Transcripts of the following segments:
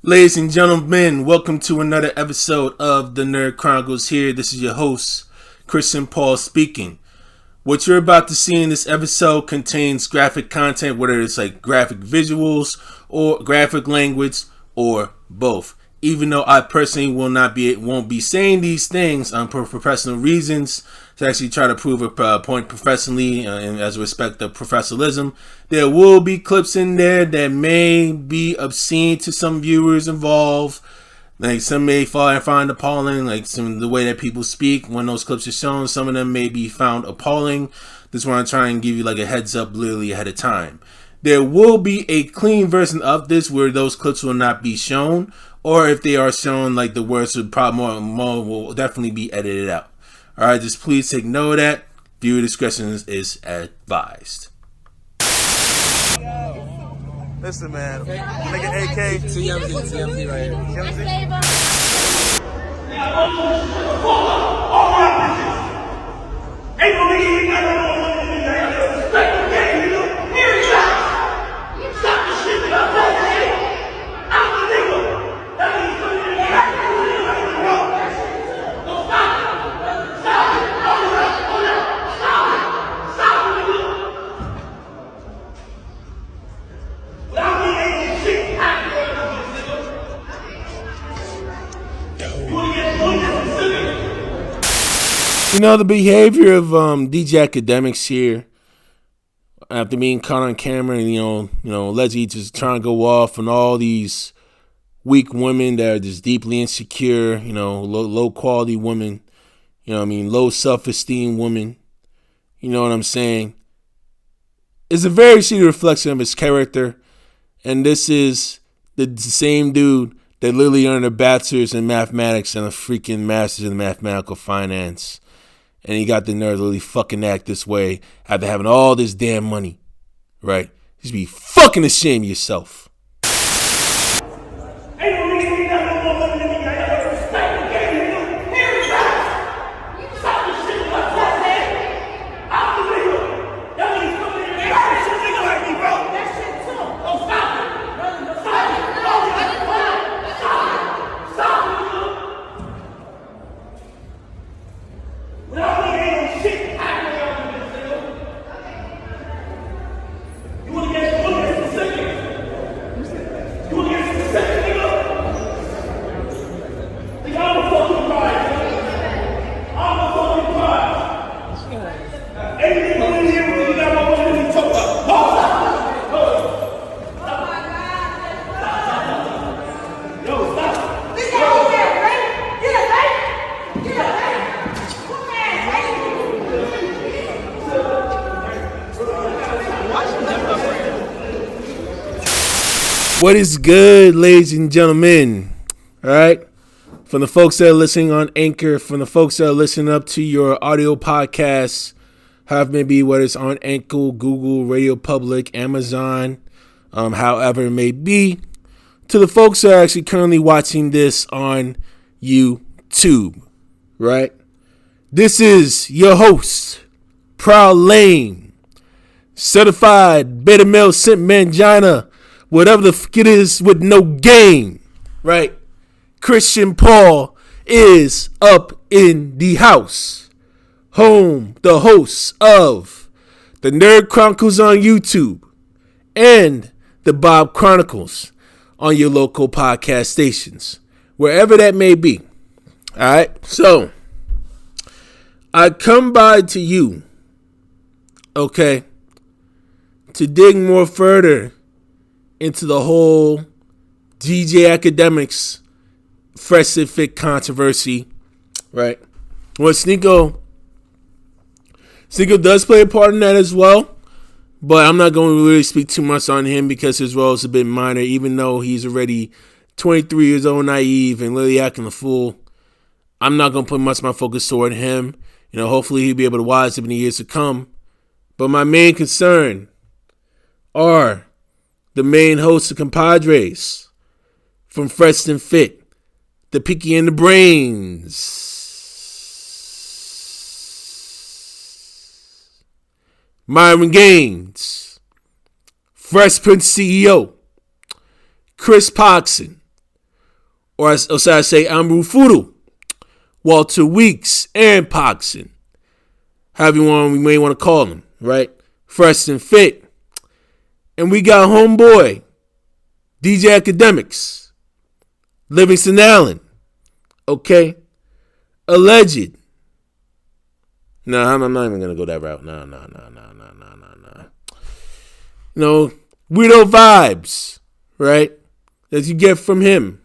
Ladies and gentlemen, welcome to another episode of the Nerd Chronicles here. This is your host, Christian Paul speaking. What you're about to see in this episode contains graphic content, whether it's like graphic visuals or graphic language or both. Even though I personally won't be saying these things for professional reasons, to actually try to prove a point professionally and as respect of professionalism, there will be clips in there that may be obscene to some viewers involved. Like some may find appalling, like some of the way that people speak when those clips are shown. Some of them may be found appalling. This one I'm trying to give you like a heads up literally ahead of time. There will be a clean version of this where those clips will not be shown, or if they are shown, like the words would probably more will definitely be edited out. All right, just please take note of that. Viewer discretion is advised. Listen, man, make an AK. TMZ right here. You know, the behavior of DJ Akademiks here, after being caught on camera and, you know, allegedly just trying to go off on all these weak women that are just deeply insecure, you know, low quality women, you know what I mean, low self-esteem women, you know what I'm saying, is a very serious reflection of his character. And this is the same dude that literally earned a bachelor's in mathematics and a freaking master's in mathematical finance. And he got the nerve to really fucking act this way after having all this damn money, right? You should be fucking ashamed of yourself. What is good, ladies and gentlemen? All right. From the folks that are listening on Anchor, from the folks that are listening up to your audio podcasts, however it may be, whether it's on Anchor, Google, Radio Public, Amazon, however it may be, to the folks that are actually currently watching this on YouTube, right? This is your host, Proud Lame, certified beta male simp mangina, whatever the fuck it is with no game, right? Christian Paul is up in the house. The host of the Nerd Chronicles on YouTube and the Bob Chronicles on your local podcast stations, wherever that may be. All right, so I come by to you, okay, to dig more further into the whole DJ Akademiks Fresh and Fit controversy, right? Well, Sneeko does play a part in that as well, but I'm not going to really speak too much on him because his role is a bit minor, even though he's already 23 years old, naive, and literally acting a fool. I'm not going to put much of my focus toward him. You know, hopefully he'll be able to wise up in the years to come. But my main concern are the main hosts of Compadres from Fresh and Fit, the Pinky and the Brains, Myron Gaines, Freshprinceceo, Chris Pogson, or should I say Amrufuru, Walter Weeks, and Pogson. However we may want to call him, right? Fresh and Fit. And we got homeboy, DJ Akademiks, Livingston Allen, okay? Alleged. No, I'm not even going to go that route. No. Weirdo vibes, right? That you get from him,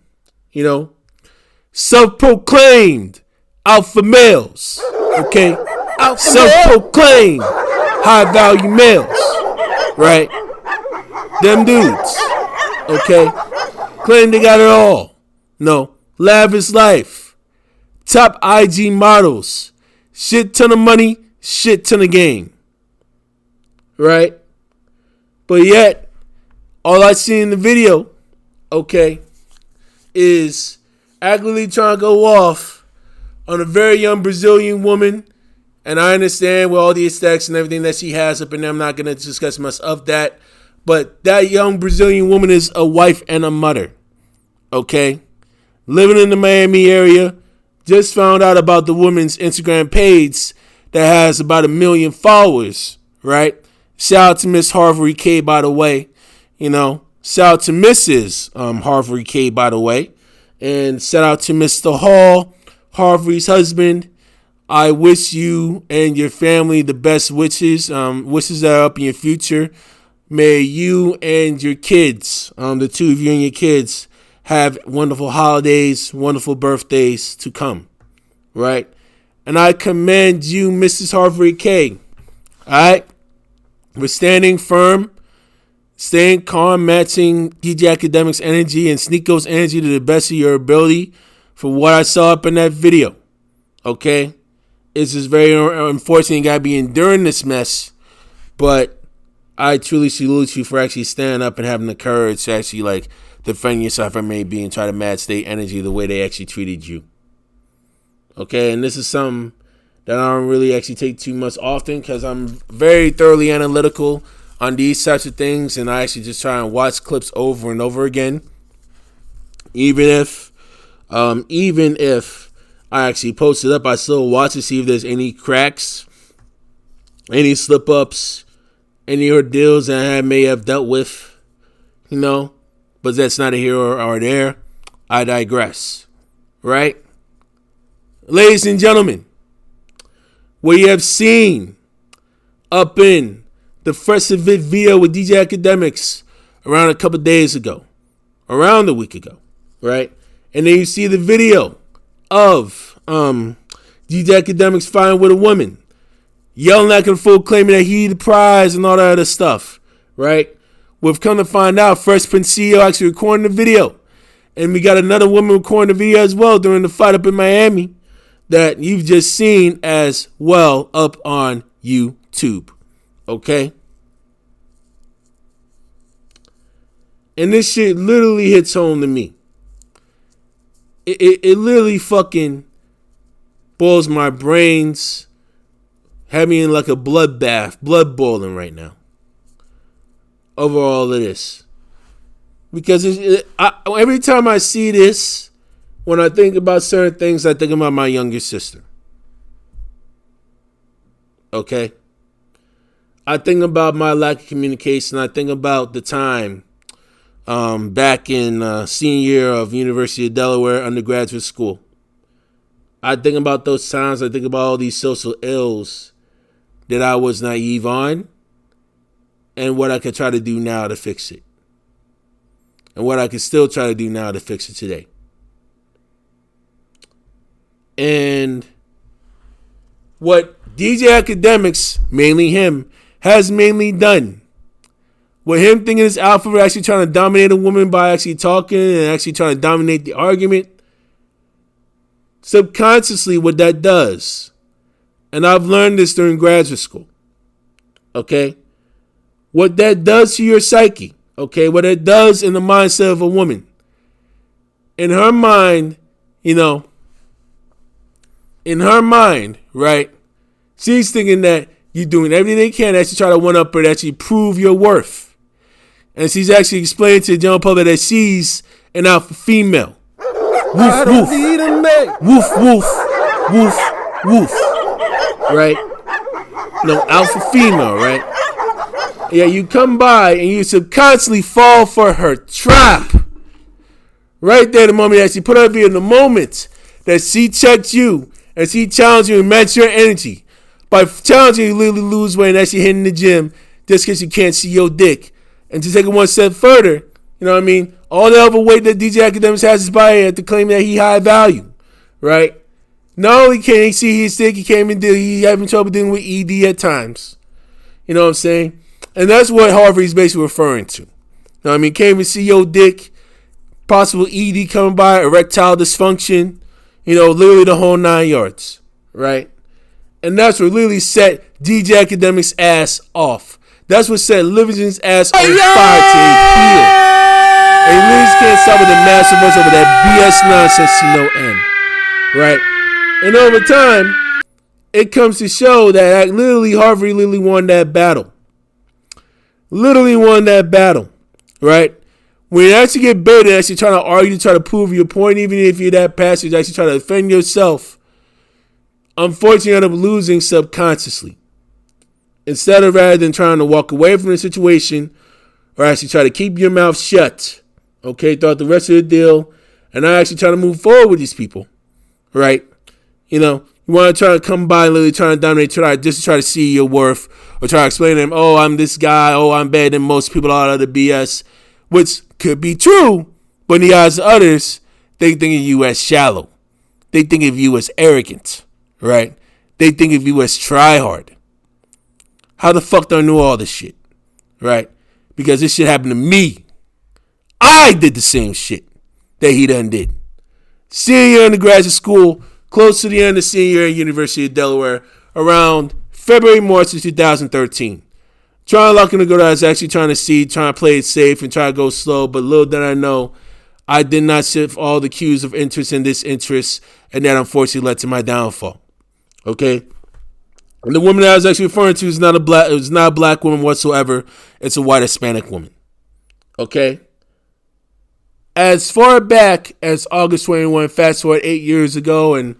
self-proclaimed alpha males, okay? Self-proclaimed high-value males, right? Them dudes, okay? Claim they got it all. No, lavish life, top IG models, shit ton of money, shit ton of game, right? But yet, all I see in the video, okay, is actively trying to go off on a very young Brazilian woman. And I understand with all the aesthetics and everything that she has up in there. I'm not going to discuss much of that. But that young Brazilian woman is a wife and a mother, okay? Living in the Miami area. Just found out about the woman's Instagram page that has about 1 million followers, right? Shout out to Miss Harvey K, by the way. Shout out to Mrs. Harvey K, by the way. And shout out to Mr. Hall, Harvey's husband. I wish you and your family the best wishes. Wishes that are up in your future. May you and your kids, the two of you and your kids, have wonderful holidays, wonderful birthdays to come, right? And I commend you, Mrs. Harvey K, all right? We're standing firm, staying calm, matching DJ Akademiks' energy and Sneako's energy to the best of your ability for what I saw up in that video, okay? It's just very unfortunate you got to be enduring this mess, but I truly salute you for actually standing up and having the courage to actually, defend yourself from maybe and try to match their energy the way they actually treated you. Okay, and this is something that I don't really actually take too much often because I'm very thoroughly analytical on these types of things, and I actually just try and watch clips over and over again. Even if I actually post it up, I still watch to see if there's any cracks, any slip-ups, any ordeals that I may have dealt with, but that's not a here or there. I digress, right? Ladies and gentlemen, what you have seen up in the Fresh and Fit video with DJ Akademiks around a couple days ago, around a week ago, right? And then you see the video of DJ Akademiks fighting with a woman, yelling at the fool, claiming that he the prize and all that other stuff, right? We've come to find out Freshprinceceo actually recording the video. And we got another woman recording the video as well during the fight up in Miami that you've just seen as well up on YouTube, okay? And this shit literally hits home to me. It literally fucking boils my brains, have me in like a bloodbath, blood boiling right now over all of this. Because every time I see this, when I think about certain things, I think about my younger sister. Okay? I think about my lack of communication. I think about the time back in senior year of University of Delaware undergraduate school. I think about those times. I think about all these social ills that I was naive on and what I could try to do now to fix it. And what I can still try to do now to fix it today. And what DJ Akademiks, mainly him, has mainly done, with him thinking his alpha was actually trying to dominate a woman by actually talking and actually trying to dominate the argument, subconsciously what that does, and I've learned this during graduate school, okay, what that does to your psyche, okay, what it does in the mindset of a woman, in her mind, in her mind, right, she's thinking that you're doing everything they can to actually try to one-up her, to actually prove your worth. And she's actually explaining to the general public that she's an alpha female. Woof, woof. Woof, woof. Woof, woof. Right? No, alpha female, right? Yeah, you come by and you subconsciously fall for her trap. Right there, the moment that she put up here, in the moment that she checked you and she challenged you and matched your energy. By challenging you to literally lose weight and actually hitting the gym just because you can't see your dick. And to take it one step further, you know what I mean? All the other weight that DJ Akademiks has his body to claim that he high value. Right? Not only can he see his dick, he having trouble dealing with ED at times. You know what I'm saying? And that's what Harvey's basically referring to. You know what I mean? Can't even see your dick. Possible ED coming by, erectile dysfunction. You know, literally the whole 9 yards. Right? And that's what literally set DJ Akademiks' ass off. That's what set Livingston's ass on fire to a heel. And he literally can't stop with the massive voice over that BS nonsense to no end. Right? And over time, it comes to show that literally Harvey literally won that battle. Literally won that battle. Right? When you actually get baited, actually trying to argue, try to prove your point, even if you're that passive, actually try to defend yourself, unfortunately, you end up losing subconsciously. Instead of rather than trying to walk away from the situation or actually try to keep your mouth shut, okay, throughout the rest of the deal, and not actually try to move forward with these people, right? You know, you want to try to come by and literally try to dominate, just to try to see your worth or try to explain to them, oh, I'm this guy, oh, I'm better than most people out of the BS, which could be true, but in the eyes of others, they think of you as shallow. They think of you as arrogant. Right? They think of you as try hard. How the fuck do I know all this shit? Right? Because this shit happened to me. I did the same shit that he done did. Senior year in the graduate school, close to the end of senior year at University of Delaware, around February, March of 2013. Trying to lock in to go to, I was actually trying to play it safe and try to go slow, but little did I know, I did not shift all the cues of interest in this interest, and that unfortunately led to my downfall. Okay, and the woman that I was actually referring to is not a black woman whatsoever. It's a white Hispanic woman. Okay, as far back as August 21, fast forward 8 years ago, and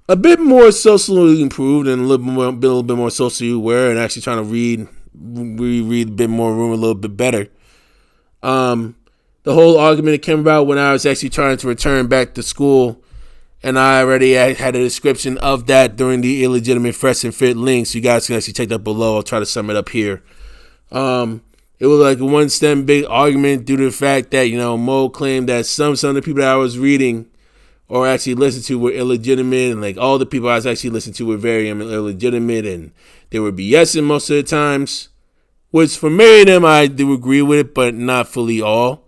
a bit more socially improved and a little bit more socially aware, and actually trying to read a bit more, room a little bit better. The whole argument that came about when I was actually trying to return back to school. And I already had a description of that during the illegitimate fresh and fit links. You guys can actually check that below. I'll try to sum it up here. It was like a one stem big argument due to the fact that, you know, Mo claimed that some of the people that I was reading or actually listened to were illegitimate. And like all the people I was actually listening to were very illegitimate. And they were BSing most of the times. Which for many of them I do agree with it, but not fully all.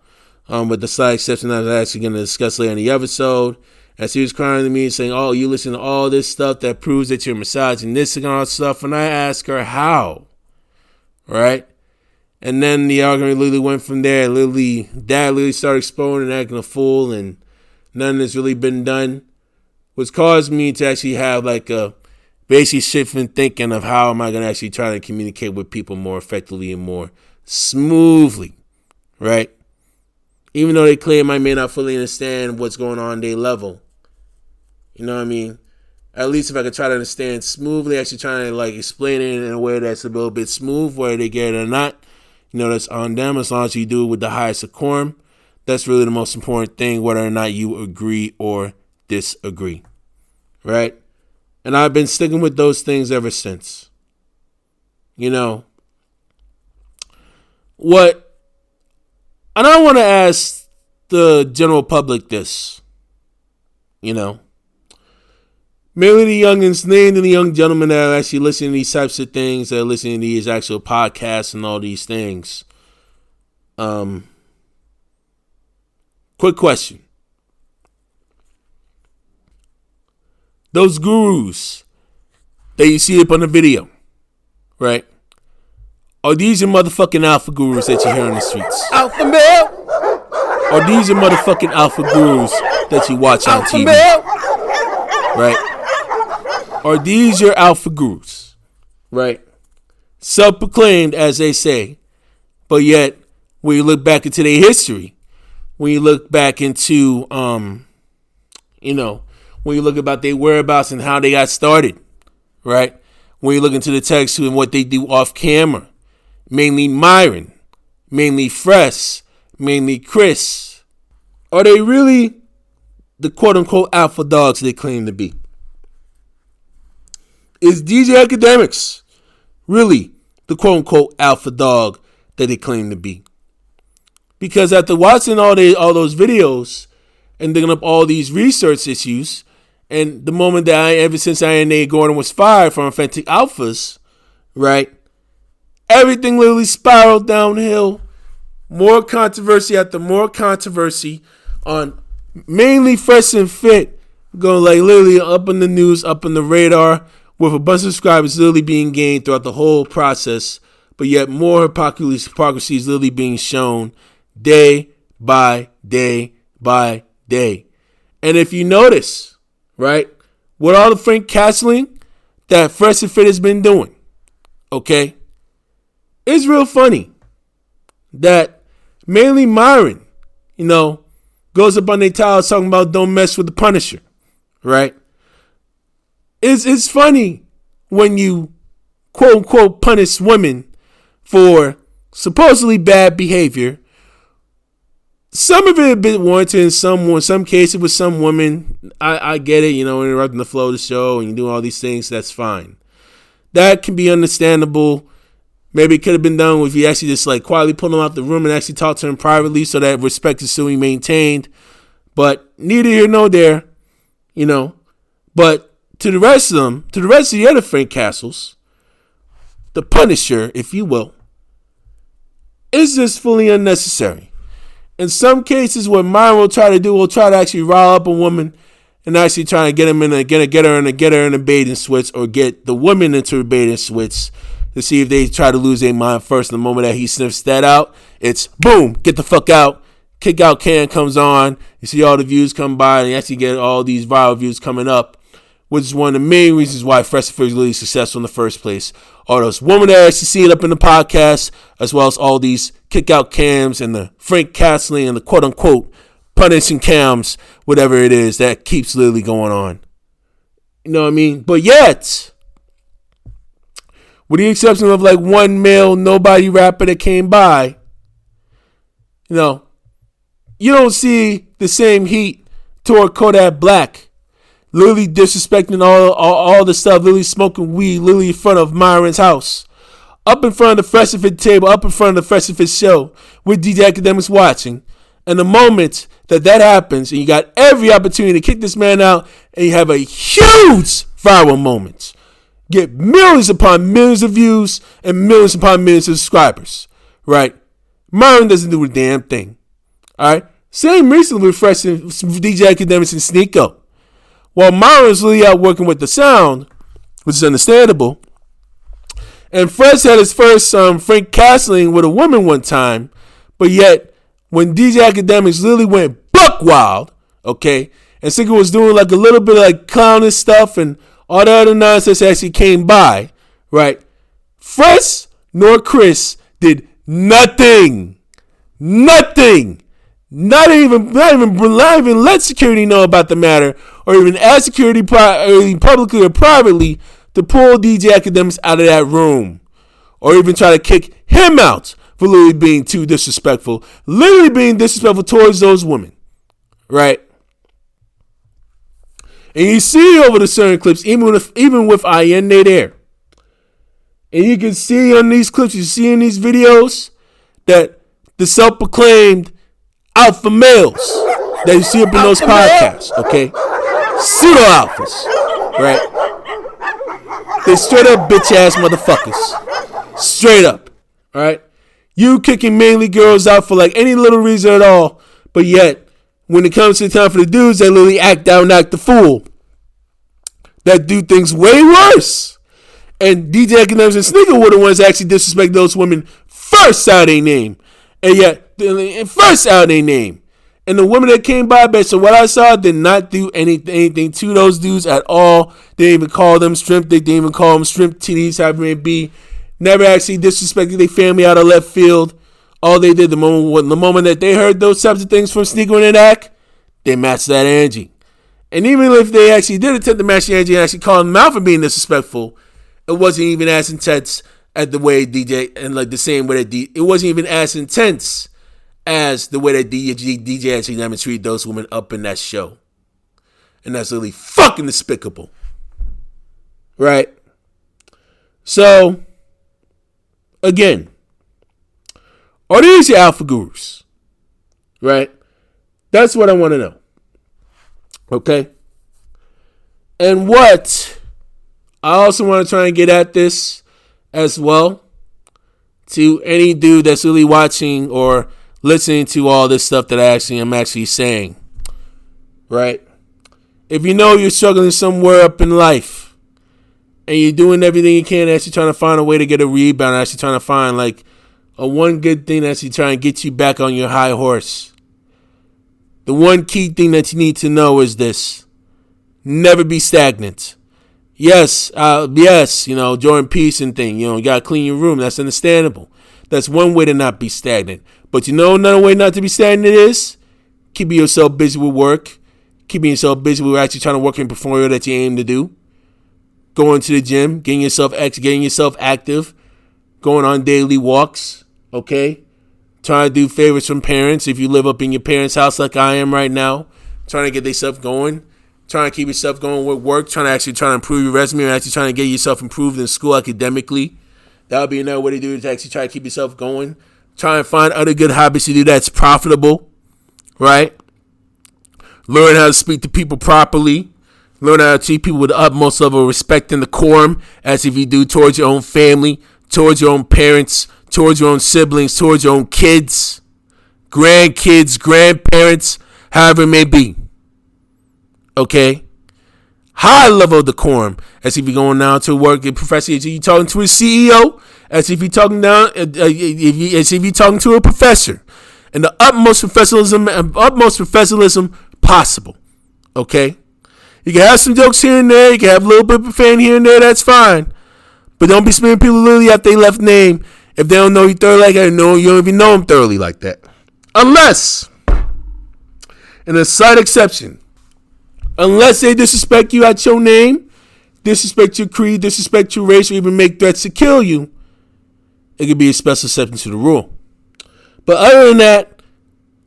With the slight exception I was actually going to discuss later in the episode. As he was crying to me saying, oh, you listen to all this stuff that proves that you're misogynistic and all that stuff. And I asked her how. Right? And then the argument literally went from there. Dad literally started exploding and acting a fool. And none has really been done. Which caused me to actually have like a basic shift in thinking of how am I going to actually try to communicate with people more effectively and more smoothly. Right? Even though they claim I may not fully understand what's going on their level. You know what I mean? At least if I could try to understand smoothly, actually trying to like explain it in a way that's a little bit smooth, whether they get it or not. You know, that's on them. As long as you do it with the highest decorum, that's really the most important thing, whether or not you agree or disagree. Right? And I've been sticking with those things ever since. You know, and I want to ask the general public this, you know, mainly the youngins, named the young gentlemen that are actually listening to these types of things, that are listening to these actual podcasts and all these things. Quick question. Those gurus that you see up on the video, right? Are these your motherfucking alpha gurus that you hear on the streets? Alpha male. Are these your motherfucking alpha gurus that you watch on TV? Right? Are these your alpha gurus? Right? Self-proclaimed, as they say. But yet, when you look back into their history, when you look back into When you look about their whereabouts and how they got started, right? When you look into the text and what they do off camera, mainly Myron, mainly Fresh, mainly Chris, are they really the quote-unquote alpha dogs they claim to be? Is DJ Akademiks really the quote-unquote alpha dog that they claim to be? Because after watching all those videos and digging up all these research issues, and the moment that ever since INA Gordon was fired from Authentic Alphas, right, everything literally spiraled downhill. More controversy after more controversy on mainly Fresh and Fit, going like literally up in the news, up in the radar, with a bunch of subscribers literally being gained throughout the whole process, but yet more hypocrisy is literally being shown day by day by day. And if you notice, right, with all the Frank castling that Fresh and Fit has been doing, okay, it's real funny that mainly Myron, goes up on their towels talking about don't mess with the Punisher, right? It's funny when you quote unquote punish women for supposedly bad behavior. Some of it a bit warranted in some cases with some women. I get it, interrupting the flow of the show and you do all these things, that's fine. That can be understandable. Maybe it could have been done if you actually just like quietly pull them out the room and actually talk to them privately so that respect is still maintained. But neither here nor there, But to the rest of them, to the rest of the other Frank Castles, the Punisher, if you will, is just fully unnecessary. In some cases, what Myron will try to actually rile up a woman and actually try to get her in a baiting switch, or get the woman into a baiting switch to see if they try to lose their mind first. The moment that he sniffs that out, it's boom, get the fuck out. Kick out can comes on. You see all the views come by, and you actually get all these viral views coming up, which is one of the main reasons why Fresh and Fit is really successful in the first place. All those women that actually see it up in the podcast, as well as all these kick out cams and the Frank castling and the quote unquote punishing cams, whatever it is that keeps literally going on. You know what I mean? But yet, with the exception of like one male nobody rapper that came by, you don't see the same heat toward Kodak Black, literally disrespecting all the stuff, literally smoking weed, literally in front of Myron's house, up in front of the Fresh and Fit table, up in front of the Fresh and Fit show, with DJ Akademiks watching. And the moment that happens, and you got every opportunity to kick this man out, and you have a huge viral moment, get millions upon millions of views and millions upon millions of subscribers, right? Myron doesn't do a damn thing. All right. Same recently with Fresh and DJ Akademiks and Sneeko. While Myron's really out working with the sound, which is understandable, and Fresh had his first Frank castling with a woman one time, but yet when DJ Akademiks literally went buck wild, okay, and Sneeko was doing like a little bit of like clownish stuff and all the other nonsense actually came by, right? Fresh nor Chris did nothing. Not even let security know about the matter, or even ask security publicly or privately to pull DJ Akademiks out of that room, or even try to kick him out for literally being too disrespectful, towards those women, right? And you see over the certain clips, even with INA there, and you can see on these clips, you see in these videos that the self-proclaimed alpha males that you see up in those podcasts, okay? Pseudo alphas, right? They straight up bitch ass motherfuckers. Straight up, alright? You kicking mainly girls out for like any little reason at all, but yet, when it comes to the time for the dudes that literally act out and act the fool, that do things way worse. And DJ Akademiks and Sneeko were the ones that actually disrespect those women first out of their name. And yet, first out of their name. And the woman that came by, so what I saw did not do anything to those dudes at all. They didn't even call them shrimp. They didn't even call them shrimp titties, however it may be. Never actually disrespected their family out of left field. All they did, the moment that they heard those types of things from Sneeko and Ak, they matched that energy. And even if they actually did attempt to match the energy and actually call him out for being disrespectful, it wasn't even as intense at the way DJ, and like the same way that it wasn't even as intense as the way that DJ actually demonstrated those women up in that show. And that's really fucking despicable. Right? So, again, are these your alpha gurus? Right? That's what I want to know. Okay? And what I also want to try and get at this as well to any dude that's really watching or listening to all this stuff that I'm actually saying. Right? If you know you're struggling somewhere up in life and you're doing everything you can, actually trying to find a way to get a rebound, actually trying to find like a one good thing that's actually trying to get you back on your high horse. The one key thing that you need to know is this. Never be stagnant. Yes, Jordan Peterson thing, you got to clean your room. That's understandable. That's one way to not be stagnant. But another way not to be stagnant is keeping yourself busy with work. Keeping yourself busy with actually trying to work in portfolio that you aim to do. Going to the gym, getting yourself active, going on daily walks, okay? Trying to do favors from parents if you live up in your parents' house like I am right now. Trying to get yourself going. Trying to keep yourself going with work. Trying to improve your resume and actually trying to get yourself improved in school academically. That would be another way to do it, to actually try to keep yourself going. Try and find other good hobbies to do that's profitable, right? Learn how to speak to people properly. Learn how to treat people with the utmost level of respect and decorum, as if you do towards your own family, towards your own parents, towards your own siblings, towards your own kids, grandkids, grandparents, however it may be. Okay? High level of decorum, as if you're going down to work, a professor, as if you're talking to a CEO, as if you're talking as if you're talking to a professor, and the utmost professionalism possible. Okay? You can have some jokes here and there. You can have a little bit of fan here and there. That's fine. But don't be smearing people literally after their left name if they don't know you thoroughly like that. No, you don't even know them thoroughly like that. Unless, and a slight exception, unless they disrespect you at your name, disrespect your creed, disrespect your race, or even make threats to kill you, it could be a special exception to the rule. But other than that,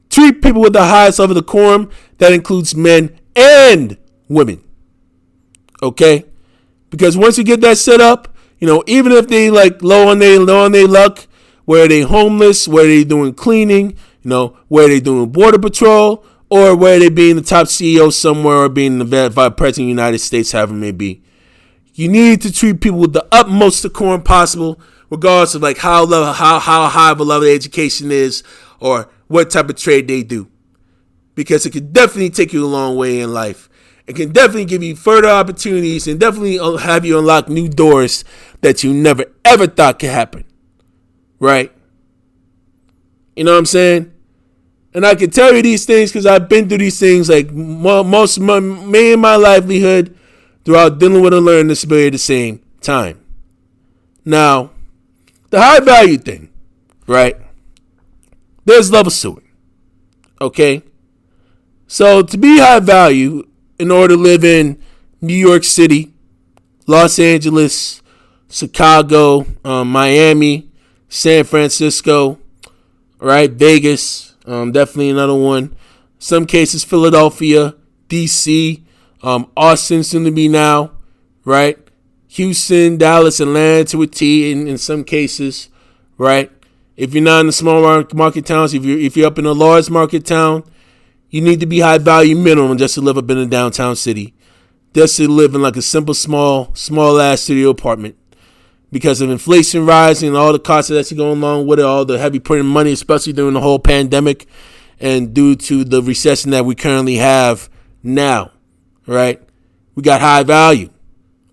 treat people with the highest level of decorum. That includes men and women. Okay? Because once you get that set up, even if they like low on their luck, where they homeless, where they doing cleaning, where they doing border patrol, or where they being the top CEO somewhere, or being the vice president of the United States, however it may be. You need to treat people with the utmost decorum possible, regardless of like how high of a level of education is, or what type of trade they do. Because it can definitely take you a long way in life. It can definitely give you further opportunities and definitely have you unlock new doors that you never ever thought could happen. Right? You know what I'm saying? And I can tell you these things because I've been through these things like most of my livelihood throughout dealing with a learning disability at the same time. Now, the high value thing, right? There's levels to it. Okay? So to be high value, in order to live in New York City, Los Angeles, Chicago, Miami, San Francisco, right? Vegas, definitely another one. Some cases, Philadelphia, DC, Austin soon to be now, right? Houston, Dallas, Atlanta to a T in some cases, right? If you're not in the small market towns, if you're up in a large market town, you need to be high value minimum just to live up in a downtown city. Just to live in like a simple, small ass studio apartment. Because of inflation rising and all the costs that's going along with it, all the heavy printing money, especially during the whole pandemic and due to the recession that we currently have now, right? We got high value,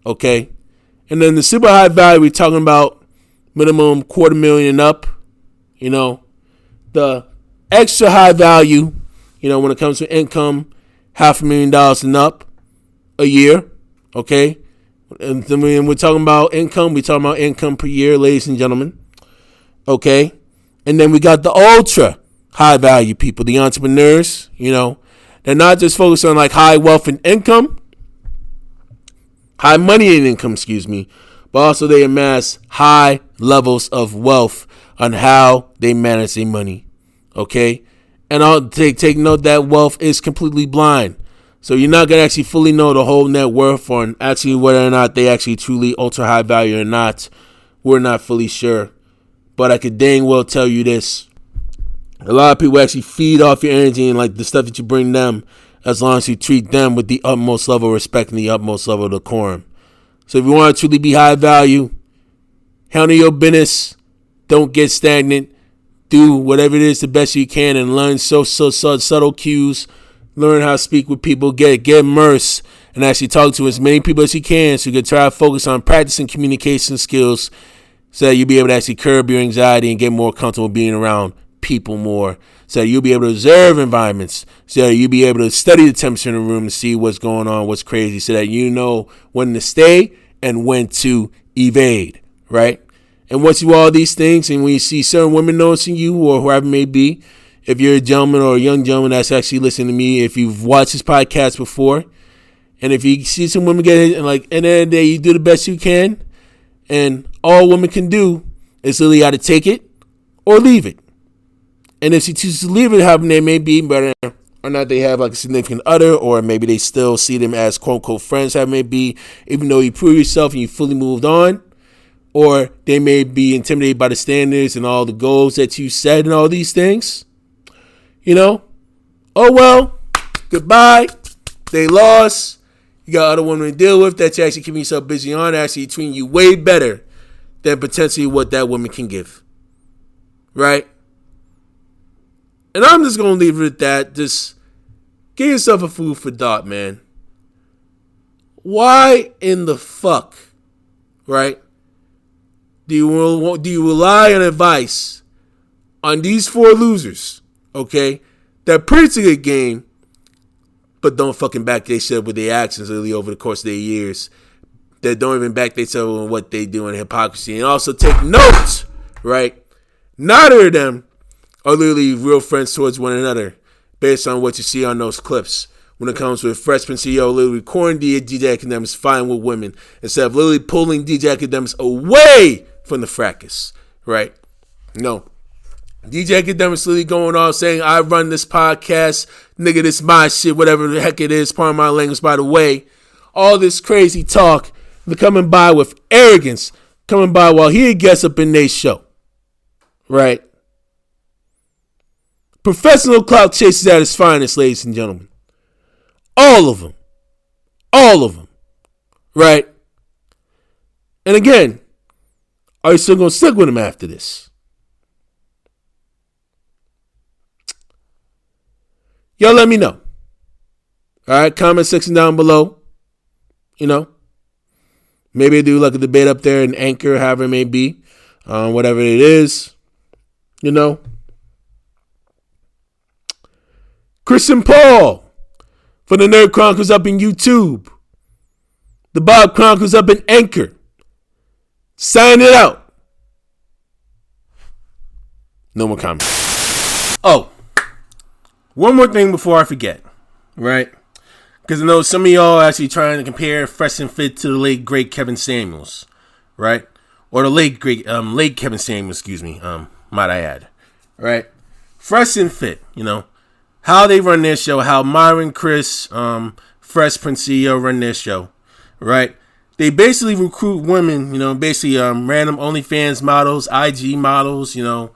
okay? And then the super high value, we're talking about minimum $250,000 and up, The extra high value, when it comes to income, $500,000 and up a year, okay? And then when we're talking about income, we're talking about income per year, ladies and gentlemen, okay? And then we got the ultra high value people, the entrepreneurs, that They're not just focused on like high wealth and income, high money and income, but also they amass high levels of wealth on how they manage their money. Okay? And I'll take note that wealth is completely blind. So you're not going to actually fully know the whole net worth on actually whether or not they actually truly ultra high value or not. We're not fully sure. But I could dang well tell you this. A lot of people actually feed off your energy and like the stuff that you bring them as long as you treat them with the utmost level of respect and the utmost level of decorum. So if you want to truly be high value, handle your business. Don't get stagnant. Do whatever it is the best you can and learn so subtle cues. Learn how to speak with people. Get immersed and actually talk to as many people as you can so you can try to focus on practicing communication skills so that you'll be able to actually curb your anxiety and get more comfortable being around people more. So that you'll be able to observe environments. So that you'll be able to study the temperature in the room to see what's going on, what's crazy, so that you know when to stay and when to evade, right? And once you do all these things, and when you see certain women noticing you or whoever it may be, if you're a gentleman or a young gentleman that's actually listening to me, if you've watched this podcast before, and if you see some women get it, and like, at the end of the day, you do the best you can, and all women can do is literally either take it or leave it. And if she chooses to leave it, however they may be, whether or not they have like a significant other, or maybe they still see them as quote unquote friends, however it may be, even though you prove yourself and you fully moved on. Or they may be intimidated by the standards and all the goals that you set and all these things. You know? Oh, well, goodbye. They lost. You got other women to deal with that you're actually keeping yourself busy on, actually treating you way better than potentially what that woman can give. Right? And I'm just going to leave it at that. Just give yourself a food for thought, man. Why in the fuck, right? Do you rely on advice on these four losers, okay, that preach a good game, but don't fucking back themselves with their actions really over the course of their years, that don't even back themselves on what they do in hypocrisy, and also take notes, right? Neither of them are literally real friends towards one another based on what you see on those clips. When it comes with Freshprinceceo, literally recording DJ Akademiks fighting with women instead of literally pulling DJ Akademiks away from the fracas, right? No. DJ Akademiks literally going on saying, I run this podcast, nigga, this my shit, whatever the heck it is, pardon my language, by the way. All this crazy talk, coming by with arrogance, coming by while he gets up in their show, right? Professional clout chases at its finest, ladies and gentlemen. All of them. All of them. Right? And again, are you still going to stick with him after this? Y'all let me know. All right? Comment section down below. You know? Maybe I do like a debate up there in Anchor, however it may be. Whatever it is. You know? Christian Paul. For the Nerd Chronicles up in YouTube. The Bob Chronicles up in Anchor. Sign it out. No more comments. Oh. One more thing before I forget. Right? Because I know some of y'all are actually trying to compare Fresh and Fit to the late, great Kevin Samuels. Right? Or the late Kevin Samuels, might I add. Right? Fresh and Fit, you know. How they run their show, how Myron, Chris, Freshprinceceo run their show, right? They basically recruit women, you know, basically random OnlyFans models, IG models, you know,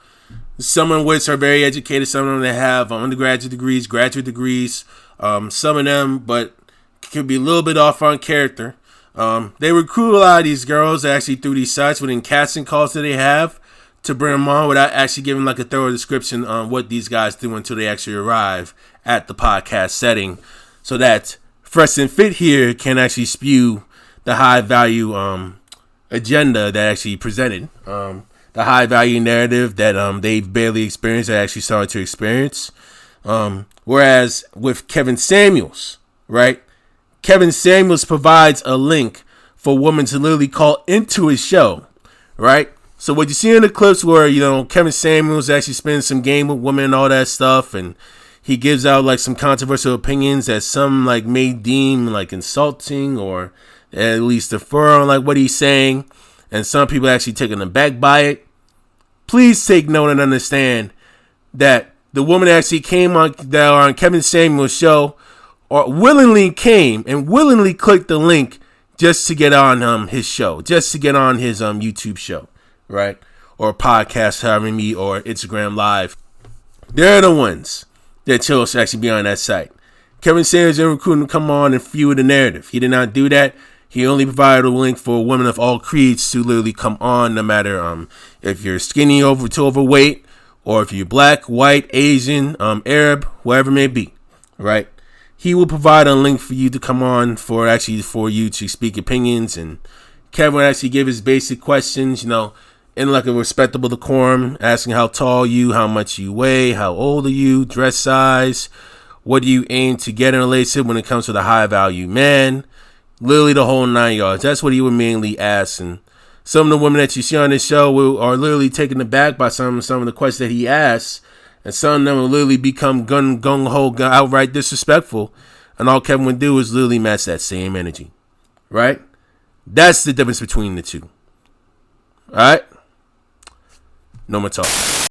some of which are very educated, some of them that have undergraduate degrees, graduate degrees, some of them, but could be a little bit off on character. They recruit a lot of these girls actually through these sites within casting calls that they have, to bring them on without actually giving like a thorough description on what these guys do until they actually arrive at the podcast setting, so that Fresh and Fit here can actually spew the high value agenda that actually presented, the high value narrative that they've barely experienced, that actually started to experience. Whereas with Kevin Samuels, right? Kevin Samuels provides a link for women to literally call into his show, right? So what you see in the clips where, you know, Kevin Samuels actually spends some game with women and all that stuff, and he gives out like some controversial opinions that some like may deem like insulting or at least defer on like what he's saying, and some people actually taken aback by it. Please take note and understand that the woman that actually came on Kevin Samuel's show, or willingly came and willingly clicked the link just to get on his show, just to get on his YouTube show, right? Or podcast, however me, or Instagram Live. They're the ones that chose to actually be on that site. Kevin Samuels didn't recruit him to come on and fuel the narrative. He did not do that. He only provided a link for women of all creeds to literally come on, no matter if you're skinny over to overweight, or if you're black, white, Asian, Arab, whatever it may be, right? He will provide a link for you to come on for you to speak opinions. And Kevin would actually give his basic questions, in like a respectable decorum, asking how tall you, how much you weigh, how old are you, dress size, what do you aim to get in a relationship when it comes to the high value man, literally the whole 9 yards. That's what he would mainly ask. And some of the women that you see on this show are literally taken aback by some of the questions that he asks, and some of them will literally become gung-ho, outright disrespectful, and all Kevin would do is literally match that same energy, right? That's the difference between the two, all right? No more talk.